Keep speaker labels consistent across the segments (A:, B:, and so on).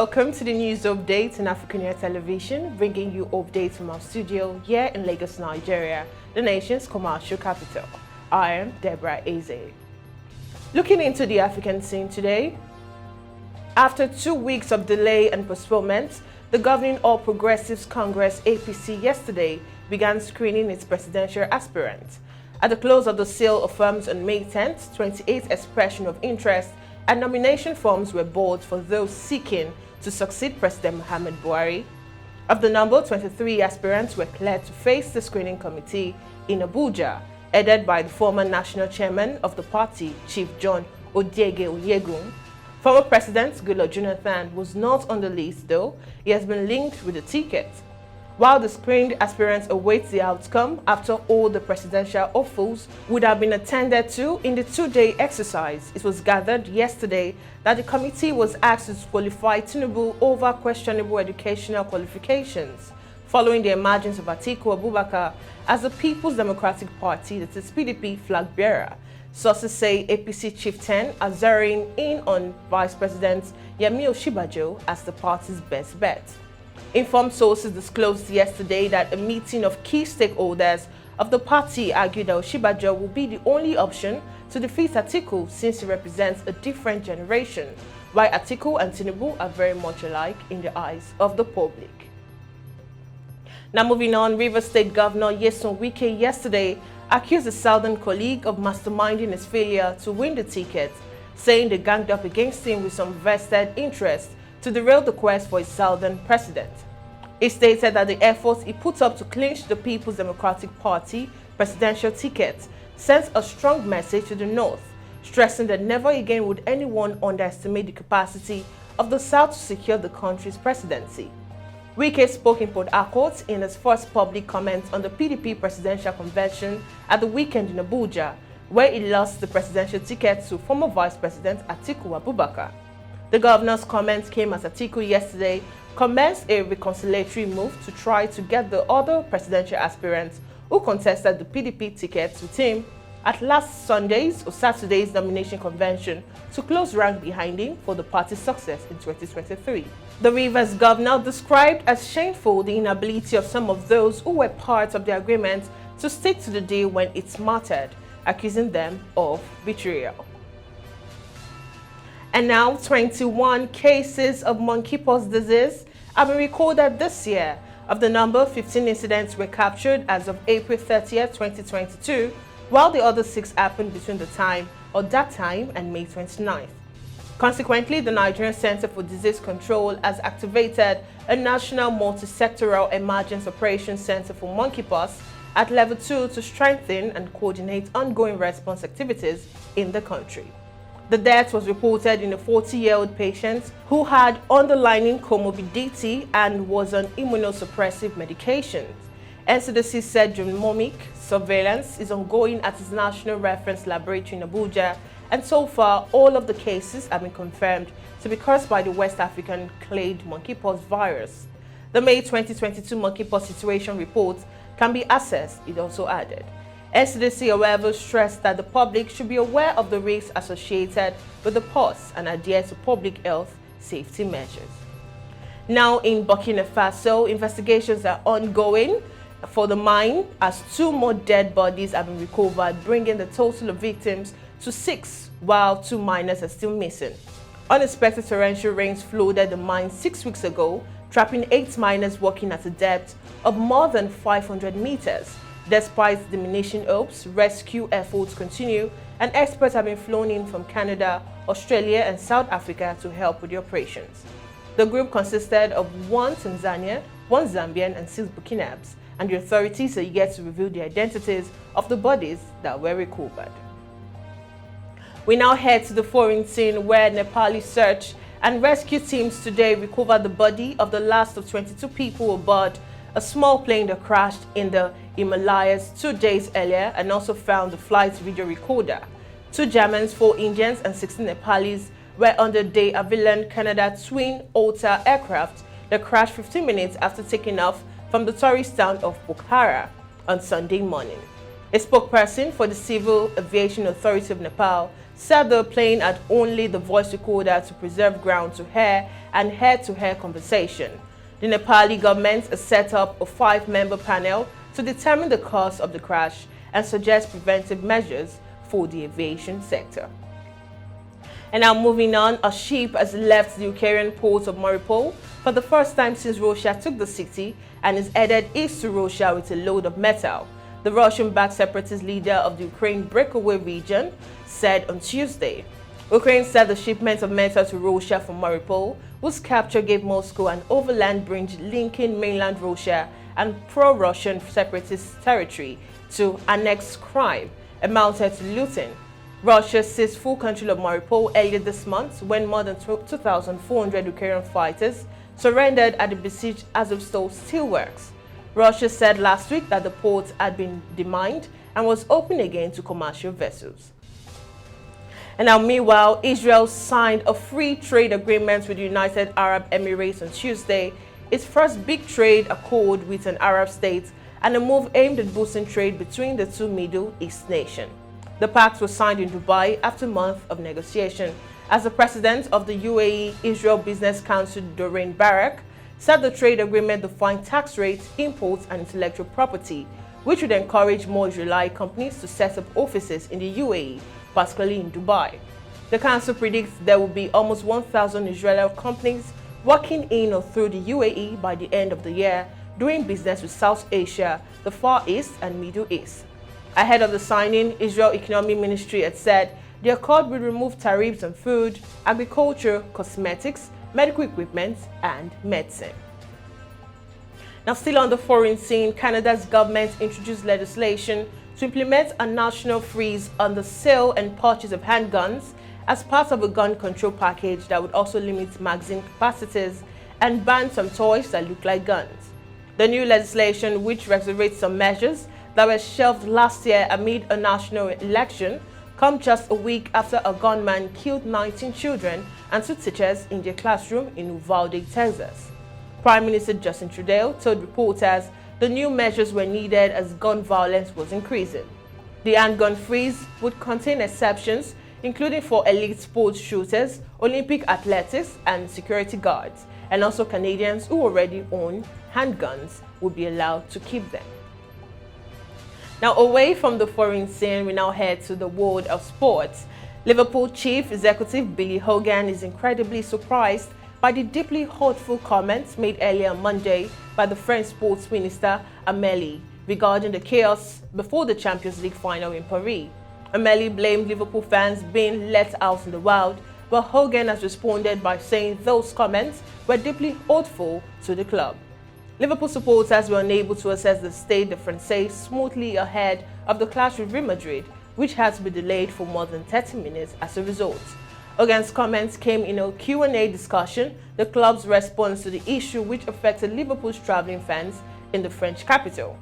A: welcome to the news update in AFRICUNIA television, bringing you updates from our studio here in Lagos, Nigeria, the nation's commercial capital. I am Deborah Ezeh. Looking into the African scene today, after 2 weeks of delay and postponement, the governing All Progressives Congress APC yesterday began screening its presidential aspirants. At the close of the sale of firms on May 10th, 28 expressions of interest and nomination forms were bought for those seeking to succeed President Muhammadu Buhari. Of the number, 23 aspirants were cleared to face the screening committee in Abuja, headed by the former national chairman of the party, Chief John Odiege Onyegun. Former President Goodluck Jonathan was not on the list, though he has been linked with the ticket. While the screened aspirants await the outcome after all the presidential hopefuls would have been attended to in the two-day exercise, it was gathered yesterday that the committee was asked to qualify Tinubu over questionable educational qualifications, following the emergence of Atiku Abubakar as the People's Democratic Party, that is PDP, flag bearer. Sources say APC chieftain are zeroing in on Vice President Yemi Osinbajo as the party's best bet. Informed sources disclosed yesterday that a meeting of key stakeholders of the party argued that Osinbajo will be the only option to defeat Atiku since he represents a different generation, while Atiku and Tinubu are very much alike in the eyes of the public. Now moving on, Rivers State Governor Nyesom Wike yesterday accused a southern colleague of masterminding his failure to win the ticket, saying they ganged up against him with some vested interest to derail the quest for a southern president. He stated that the efforts he put up to clinch the People's Democratic Party presidential ticket sent a strong message to the north, stressing that never again would anyone underestimate the capacity of the south to secure the country's presidency. Wike spoke in Port Harcourt in his first public comments on the PDP presidential convention at the weekend in Abuja, where he lost the presidential ticket to former Vice President Atiku Abubakar. The governor's comments came as Atiku yesterday commenced a reconciliatory move to try to get the other presidential aspirants who contested the PDP tickets with him at last Sunday's or Saturday's nomination convention to close rank behind him for the party's success in 2023. The Rivers governor described as shameful the inability of some of those who were part of the agreement to stick to the deal when it mattered, accusing them of betrayal. And now, 21 cases of monkeypox disease have been recorded this year. Of the number, 15 incidents were captured as of April 30th, 2022, while the other 6 happened between that time and May 29th. Consequently, the Nigerian Center for Disease Control has activated a national multi-sectoral emergency operations center for monkeypox at level 2 to strengthen and coordinate ongoing response activities in the country. The death was reported in a 40-year-old patient who had underlying comorbidity and was on immunosuppressive medications. NCDC said genomic surveillance is ongoing at its National Reference Laboratory in Abuja, and so far all of the cases have been confirmed to be caused by the West African clade monkeypox virus. The May 2022 monkeypox situation report can be accessed, it also added. NCDC, however, stressed that the public should be aware of the risks associated with the pox and adhere to public health safety measures. Now in Burkina Faso, investigations are ongoing for the mine as 2 more dead bodies have been recovered, bringing the total of victims to 6, while 2 miners are still missing. Unexpected torrential rains flooded the mine 6 weeks ago, trapping 8 miners working at a depth of more than 500 meters. Despite diminishing hopes, rescue efforts continue, and experts have been flown in from Canada, Australia, and South Africa to help with the operations. The group consisted of 1 Tanzanian, 1 Zambian, and 6 Burkinabes, and the authorities are yet to reveal the identities of the bodies that were recovered. We now head to the foreign scene where Nepali search and rescue teams today recovered the body of the last of 22 people aboard a small plane that crashed in the Himalayas 2 days earlier, and also found the flight's video recorder. 2 Germans, 4 Indians, and 16 Nepalis were under the Avilan, Canada twin Otter aircraft that crashed 15 minutes after taking off from the tourist town of Pokhara on Sunday morning. A spokesperson for the Civil Aviation Authority of Nepal said the plane had only the voice recorder to preserve ground-to-air and air-to-air conversation. The Nepali government has set up a 5-member panel to determine the cause of the crash and suggest preventive measures for the aviation sector. And now moving on, a ship has left the Ukrainian port of Mariupol for the first time since Russia took the city and is headed east to Russia with a load of metal. The Russian-backed separatist leader of the Ukraine breakaway region said on Tuesday. Ukraine said the shipment of metal to Russia from Mariupol, whose capture gave Moscow an overland bridge linking mainland Russia and pro-Russian separatist territory to annexed crime, amounted to looting. Russia seized full control of Mariupol earlier this month when more than 2,400 Ukrainian fighters surrendered at the besieged Azovstal steelworks. Russia said last week that the port had been demined and was open again to commercial vessels. And now, meanwhile, Israel signed a free trade agreement with the United Arab Emirates on Tuesday, its first big trade accord with an Arab state, and a move aimed at boosting trade between the two Middle East nations. The pact was signed in Dubai after months of negotiation, as the president of the UAE Israel Business Council, Doreen Barak, said the trade agreement defined tax rates, imports, and intellectual property, which would encourage more Israeli companies to set up offices in the UAE, particularly in Dubai. The council predicts there will be almost 1,000 Israeli companies working in or through the UAE by the end of the year, doing business with South Asia, the Far East, and Middle East. Ahead of the signing, Israel Economy Ministry had said the accord will remove tariffs on food, agriculture, cosmetics, medical equipment, and medicine. Now, still on the foreign scene, Canada's government introduced legislation to implement a national freeze on the sale and purchase of handguns as part of a gun control package that would also limit magazine capacities and ban some toys that look like guns. The new legislation, which resurrects some measures that were shelved last year amid a national election, comes just a week after a gunman killed 19 children and 2 teachers in their classroom in Uvalde, Texas. Prime Minister Justin Trudeau told reporters the new measures were needed as gun violence was increasing. The handgun freeze would contain exceptions, including for elite sports shooters, Olympic athletics, and security guards, and also Canadians who already own handguns would be allowed to keep them. Now, away from the foreign scene, we now head to the world of sports. Liverpool Chief Executive Billy Hogan is incredibly surprised by the deeply hurtful comments made earlier on Monday by the French Sports Minister Amélie regarding the chaos before the Champions League final in Paris. Amélie blamed Liverpool fans being let out in the wild, but Hogan has responded by saying those comments were deeply hurtful to the club. Liverpool supporters were unable to access the Stade de France smoothly ahead of the clash with Real Madrid, which had to be delayed for more than 30 minutes as a result. Hogan's comments came in a Q&A discussion, the club's response to the issue which affected Liverpool's travelling fans in the French capital.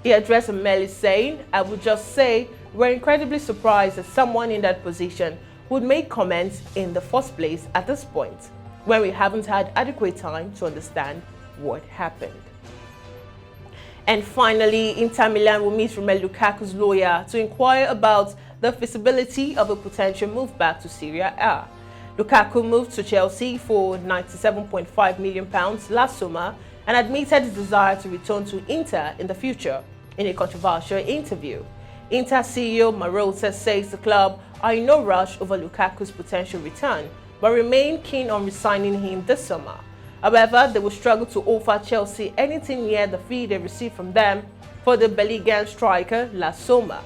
A: He addressed Amélie saying, "I would just say we're incredibly surprised that someone in that position would make comments in the first place at this point, when we haven't had adequate time to understand what happened." And finally, Inter Milan will meet Romelu Lukaku's lawyer to inquire about the feasibility of a potential move back to Serie A. Lukaku moved to Chelsea for £97.5 million last summer and admitted his desire to return to Inter in the future in a controversial interview. Inter CEO Mariupol says the club are in no rush over Lukaku's potential return, but remain keen on re-signing him this summer. However, they will struggle to offer Chelsea anything near the fee they received from them for the Belgian striker last summer.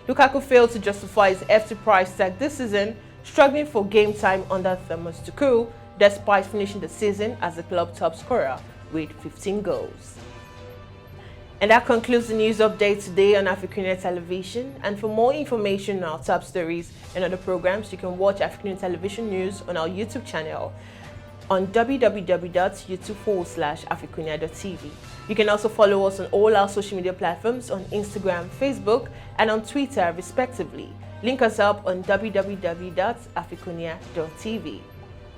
A: Lukaku failed to justify his hefty price tag this season, struggling for game time under Thomas Tuchel, despite finishing the season as the club top scorer with 15 goals. And that concludes the news update today on AFRICUNIA Television. And for more information on our top stories and other programs, you can watch AFRICUNIA Television News on our YouTube channel on www.youtube.com/africunia.tv. You can also follow us on all our social media platforms on Instagram, Facebook, and on Twitter, respectively. Link us up on www.africunia.tv.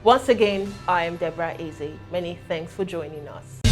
A: Once again, I am Deborah Ezeh. Many thanks for joining us.